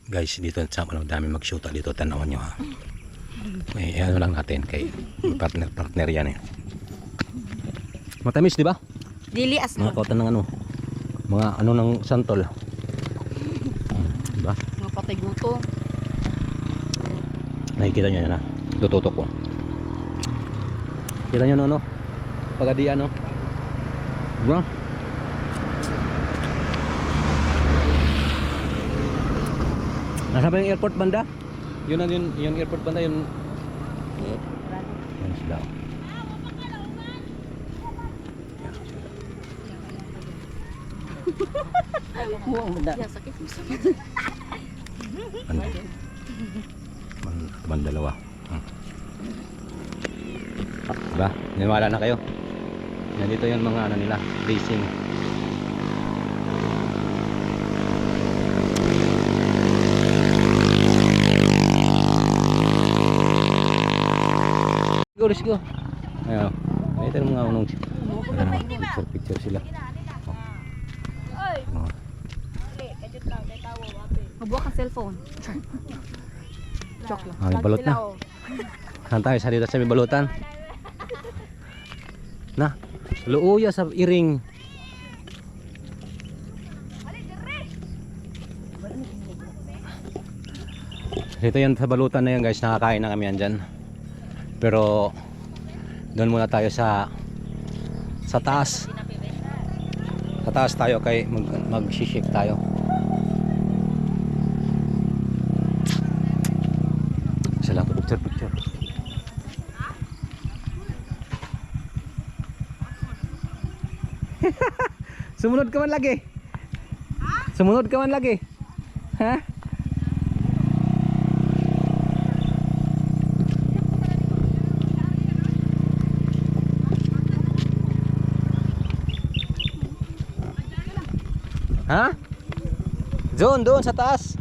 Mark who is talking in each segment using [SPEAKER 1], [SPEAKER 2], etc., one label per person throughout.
[SPEAKER 1] Guys, dito sa dami mag-shoota dito, tanawan nyo ha. May ano lang natin kay partner yan eh. Matamis di ba?
[SPEAKER 2] Dili as
[SPEAKER 1] Mga kautan ng ano. Mga ano ng santol. Diba?
[SPEAKER 2] mga patay guto.
[SPEAKER 1] Nakikita nyo yan ha. Tututok ko. Kita nyo no? Pagadian no? Diba? Nasa ba yung airport banda? Yun yung airport banda yun. Yan sila.
[SPEAKER 2] Ya, sakit.
[SPEAKER 1] Teman dalawa. Diba? Niniwala na kayo? Nandito yung mga ano nila, racing. Let's go. Ayan. Ito yung mga unong picture sila.
[SPEAKER 2] Mabuha kang cellphone. Chok lang.
[SPEAKER 1] May balot na. Saan tayo? Sa dito sa may balutan. Na, luuya sa iring. Dito yan sa balutan na yan guys. Nakakain na kami yan dyan. Pero doon muna tayo sa taas. Sa taas tayo kay mag-shake tayo. Sila ko picture. Sumunod ka man lagi. Sumunod ka man lagi. Ha? Ha? Doon sa taas.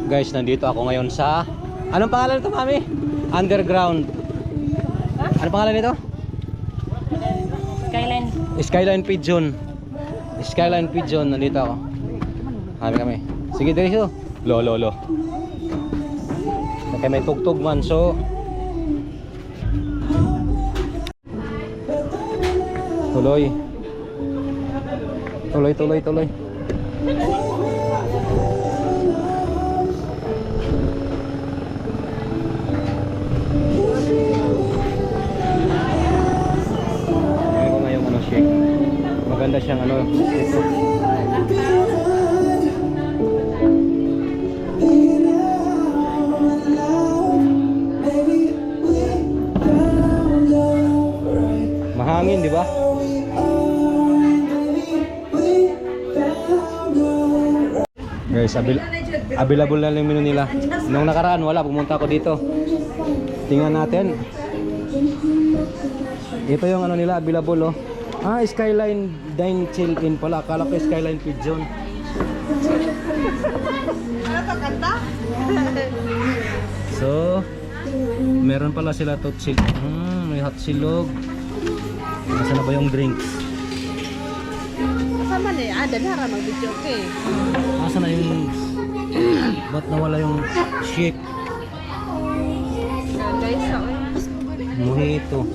[SPEAKER 1] Guys, nandito ako ngayon sa anong pangalan nito, Mami? Underground. Anong pangalan nito? Skyline Pigeon. Skyline Pigeon, nandito ako. Kami. Sige, diretso. Lo. Kaya may tugtog man, so tuloy. Ngayon ko ngayong ano shake. Maganda siyang ano ito. Mahangin, di ba? Guys, available na yung menu nila. Nung nakaraan wala, pumunta ako dito. Tingnan natin. Ito yung ano nila, available oh. Skyline Dine Chill In pala. Akala ko Skyline Pigeon.
[SPEAKER 2] Ano to, kanta?
[SPEAKER 1] So, meron pala sila to chill. May hot silog. Nasaan na ba yung drinks?
[SPEAKER 2] Kasama na yan. Danara mag-video ka eh.
[SPEAKER 1] Nasaan na yung ba't nawala yung shake?
[SPEAKER 2] Guys,
[SPEAKER 1] Mojito.